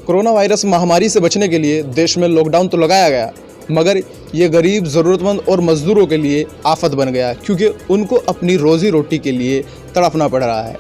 Corona virus महामारी से बचने के लिए देश में लॉकडाउन तो लगाया गया, मगर ये गरीब, ज़रूरतमंद और मज़दूरों के लिए आफत बन गया, क्योंकि उनको अपनी रोज़ी रोटी के लिए तड़पना पड़ रहा है।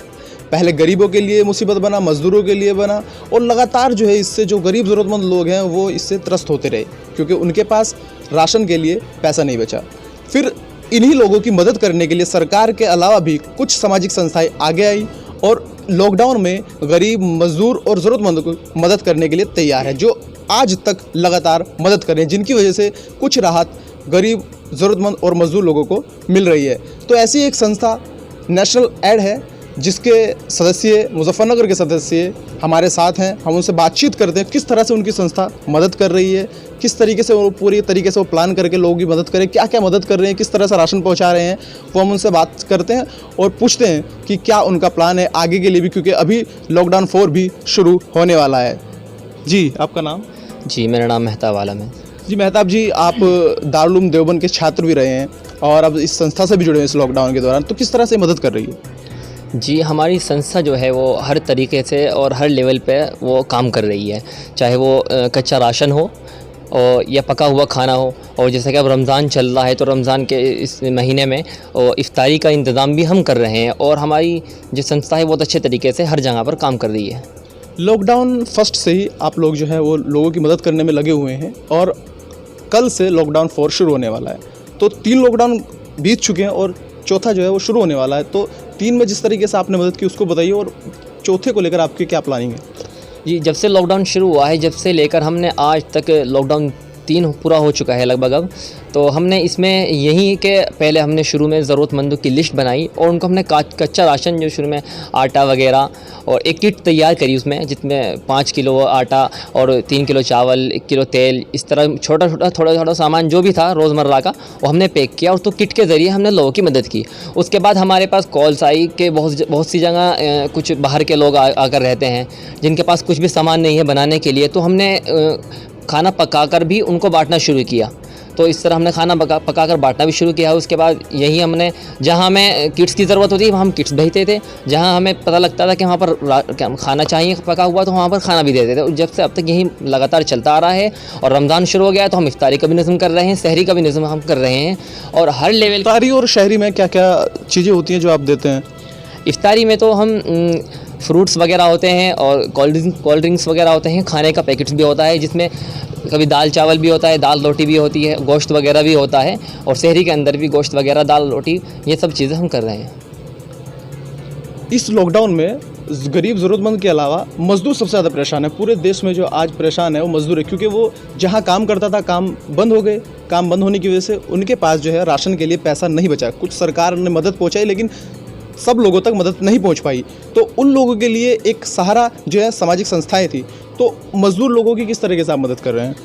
पहले गरीबों के लिए मुसीबत बना, मज़दूरों के लिए बना, और लगातार जो है इससे जो गरीब ज़रूरतमंद लोग हैं वो इससे त्रस्त होते रहे, क्योंकि उनके पास राशन के लिए पैसा नहीं बचा। फिर इन्हीं लोगों की मदद करने के लिए सरकार के अलावा भी कुछ सामाजिक संस्थाएं आगे आई और लॉकडाउन में गरीब, मजदूर और ज़रूरतमंद को मदद करने के लिए तैयार है, जो आज तक लगातार मदद कर रहे हैं, जिनकी वजह से कुछ राहत गरीब, ज़रूरतमंद और मजदूर लोगों को मिल रही है। तो ऐसी एक संस्था नेशनल एड है, जिसके सदस्य, मुजफ्फरनगर के सदस्य हमारे साथ हैं। हम उनसे बातचीत करते हैं किस तरह से उनकी संस्था मदद कर रही है, किस तरीके से वो पूरी तरीके से वो प्लान करके लोगों की मदद करें, क्या क्या मदद कर रहे हैं, किस तरह से राशन पहुंचा रहे हैं। वो हम उनसे बात करते हैं और पूछते हैं कि क्या उनका प्लान है आगे के लिए भी, क्योंकि अभी लॉकडाउन 4 भी शुरू होने वाला है। जी, आपका नाम? जी, मेरा नाम मेहताब आलम है। जी मेहताब जी, आप दारुल उलूम देवबंद के छात्र भी रहे हैं और अब इस संस्था से भी जुड़े हैं इस लॉकडाउन के दौरान, तो किस तरह से मदद कर रही है? जी, हमारी संस्था जो है वो हर तरीके से और हर लेवल पे वो काम कर रही है, चाहे वो कच्चा राशन हो और या पका हुआ खाना हो। और जैसे कि अब रमज़ान चल रहा है तो रमज़ान के इस महीने में इफ्तारी का इंतज़ाम भी हम कर रहे हैं, और हमारी जो संस्था है बहुत अच्छे तरीके से हर जगह पर काम कर रही है। लॉकडाउन फर्स्ट से ही आप लोग जो है वो लोगों की मदद करने में लगे हुए हैं और कल से लॉकडाउन 4 शुरू होने वाला है। तो 3 लॉकडाउन बीत चुके हैं और चौथा जो है वो शुरू होने वाला है। तो 3 में जिस तरीके से आपने मदद की उसको बताइए, और चौथे को लेकर आपकी क्या प्लानिंग है? जी, जब से लॉकडाउन शुरू हुआ है, जब से लेकर हमने आज तक लॉकडाउन 3 पूरा हो चुका है लगभग अब, तो हमने इसमें यही कि पहले हमने शुरू में ज़रूरतमंदों की लिस्ट बनाई और उनको हमने कच्चा राशन, जो शुरू में आटा वगैरह, और एक किट तैयार करी उसमें, जिसमें 5 किलो आटा और 3 किलो चावल, 1 किलो तेल, इस तरह छोटा छोटा थोड़ा थोड़ा सामान जो भी था रोज़मर्रा का वो हमने पैक किया, और तो किट के ज़रिए हमने लोगों की मदद की। उसके बाद हमारे पास कॉल्स आई कि बहुत सी जगह कुछ बाहर के लोग आकर रहते हैं जिनके पास कुछ भी सामान नहीं है बनाने के लिए, तो हमने खाना पकाकर भी उनको बांटना शुरू किया। तो इस तरह हमने खाना पकाकर बांटना भी शुरू किया। उसके बाद यही हमने, जहाँ हमें किट्स की ज़रूरत होती है वहाँ हम किट्स भेजते थे, जहाँ हमें पता लगता था कि वहाँ पर खाना चाहिए पका हुआ तो वहाँ पर खाना भी देते थे। और जब से अब तक यही लगातार चलता आ रहा है, और रमज़ान शुरू हो गया तो हम इफ्तारी का भी निज़म कर रहे हैं, सहरी का भी निज़म हम कर रहे हैं, और हर लेवल। इफ्तारी और शहरी में क्या क्या चीज़ें होती हैं जो आप देते हैं? इफ्तारी में तो हम फ्रूट्स वगैरह होते हैं और कोल्ड ड्रिंक्स वगैरह होते हैं, खाने का पैकेट्स भी होता है, जिसमें कभी दाल चावल भी होता है, दाल रोटी भी होती है, गोश्त वगैरह भी होता है, और शहरी के अंदर भी गोश्त वगैरह, दाल रोटी, ये सब चीज़ें हम कर रहे हैं। इस लॉकडाउन में गरीब, ज़रूरतमंद के अलावा मज़दूर सबसे ज़्यादा परेशान है। पूरे देश में जो आज परेशान है वो मज़दूर है, क्योंकि वो जहाँ काम करता था काम बंद हो गए। काम बंद होने की वजह से उनके पास जो है राशन के लिए पैसा नहीं बचा। कुछ सरकार ने मदद पहुँचाई, लेकिन सब लोगों तक मदद नहीं पहुंच पाई। तो उन लोगों के लिए एक सहारा जो है सामाजिक संस्थाएं थी। तो मज़दूर लोगों की किस तरीके से आप मदद कर रहे हैं?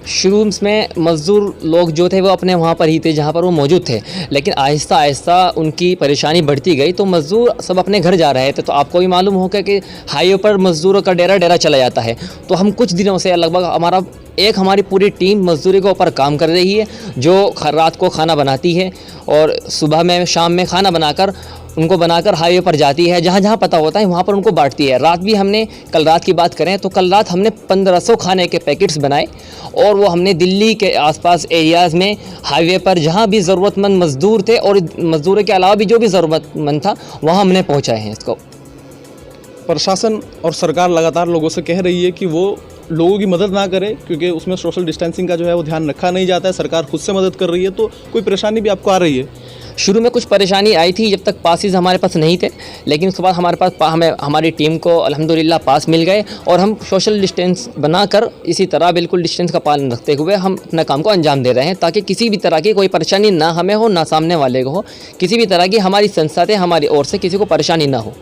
शुरू में मज़दूर लोग जो थे वो अपने वहाँ पर ही थे जहाँ पर वो मौजूद थे, लेकिन आहिस्ता आहिस्ता उनकी परेशानी बढ़ती गई, तो मज़दूर सब अपने घर जा रहे थे। तो आपको भी मालूम होगा कि हाईवे पर मज़दूरों का डेरा चला जाता है। तो हम कुछ दिनों से लगभग हमारी पूरी टीम मज़दूरी के ऊपर काम कर रही है, जो रात को खाना बनाती है और सुबह में शाम में खाना बनाकर हाईवे पर जाती है, जहाँ जहाँ पता होता है वहाँ पर उनको बांटती है। रात भी हमने, कल रात की बात करें तो कल रात हमने 1500 खाने के पैकेट्स बनाए, और वो हमने दिल्ली के आसपास एरियाज़ में हाईवे पर जहाँ भी ज़रूरतमंद मज़दूर थे और मज़दूरों के अलावा भी जो भी ज़रूरतमंद था वहाँ हमने पहुँचाए हैं इसको। प्रशासन और सरकार लगातार लोगों से कह रही है कि वो लोगों की मदद ना करे, क्योंकि उसमें सोशल डिस्टेंसिंग का जो है वो ध्यान रखा नहीं जाता है। सरकार खुद से मदद कर रही है, तो कोई परेशानी भी आपको आ रही है? शुरू में कुछ परेशानी आई थी जब तक पासेस हमारे पास नहीं थे, लेकिन उसके बाद हमारी टीम को अल्हम्दुलिल्लाह पास मिल गए, और हम सोशल डिस्टेंस बनाकर इसी तरह बिल्कुल डिस्टेंस का पालन रखते हुए हम अपना काम को अंजाम दे रहे हैं, ताकि किसी भी तरह की कोई परेशानी ना हमें हो ना सामने वाले को हो। किसी भी तरह की हमारी संस्था से, हमारी ओर से किसी को परेशानी ना हो।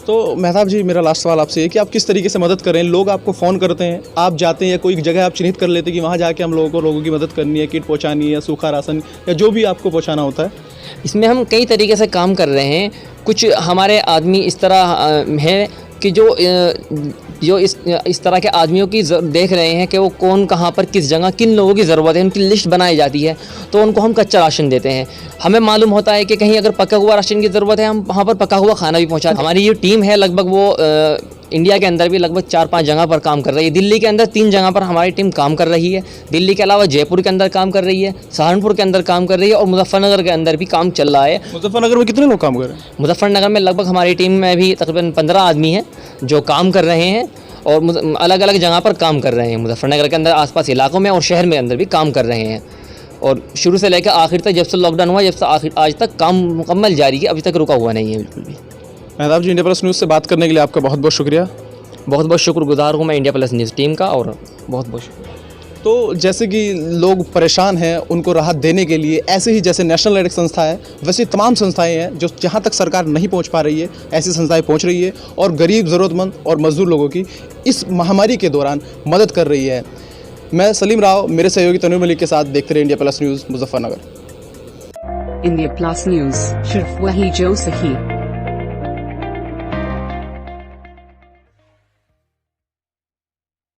तो मेहताब जी, मेरा लास्ट सवाल आपसे है कि आप किस तरीके से मदद करें? लोग आपको फ़ोन करते हैं, आप जाते हैं या कोई जगह आप चिन्हित कर लेते हैं कि वहाँ जाके हम लोगों की मदद करनी है, किट पहुँचानी है, सूखा राशन या जो भी आपको पहुँचाना होता है? इसमें हम कई तरीके से काम कर रहे हैं। कुछ हमारे आदमी इस तरह हैं कि जो इस तरह के आदमियों की देख रहे हैं कि वो कौन कहाँ पर किस जगह किन लोगों की ज़रूरत है, उनकी लिस्ट बनाई जाती है, तो उनको हम कच्चा राशन देते हैं। हमें मालूम होता है कि कहीं अगर पका हुआ राशन की ज़रूरत है, हम वहाँ पर पका हुआ खाना भी पहुँचाते हैं। हमारी ये टीम है लगभग वो इंडिया के अंदर भी लगभग 4-5 जगह पर काम कर रही है। दिल्ली के अंदर 3 जगह पर हमारी टीम काम कर रही है। दिल्ली के अलावा जयपुर के अंदर काम कर रही है, सहारनपुर के अंदर काम कर रही है और मुजफ्फरनगर के अंदर भी काम चल रहा है। मुजफ्फरनगर में कितने लोग काम कर रहे हैं? मुजफ्फरनगर में लगभग हमारी टीम में भी तकरीबन 15 आदमी हैं जो काम कर रहे हैं और अलग अलग जगह पर काम कर रहे हैं। मुजफ्फरनगर के अंदर आसपास इलाकों में और शहर में अंदर भी काम कर रहे हैं और शुरू से लेकर आखिर तक, जब से लॉकडाउन हुआ जब से आखिर आज तक काम मुकम्मल जारी है, अभी तक रुका हुआ नहीं है बिल्कुल भी। मेहताब जी, इंडिया प्लस न्यूज़ से बात करने के लिए आपका बहुत बहुत शुक्रिया। बहुत बहुत शुक्रगुजार हूँ मैं इंडिया प्लस न्यूज़ टीम का और बहुत बहुत शुक्रिया। तो जैसे कि लोग परेशान हैं, उनको राहत देने के लिए ऐसे ही जैसे नेशनल एड संस्था है, वैसे तमाम संस्थाएं हैं जो जहां तक सरकार नहीं पहुंच पा रही है, ऐसी संस्थाएं पहुंच रही है और गरीब, ज़रूरतमंद और मजदूर लोगों की इस महामारी के दौरान मदद कर रही है। मैं सलीम राव, मेरे सहयोगी तनवीर मलिक के साथ देखते रहे India plus news, Muzaffarnagar. India plus news, सिर्फ वही जो सही।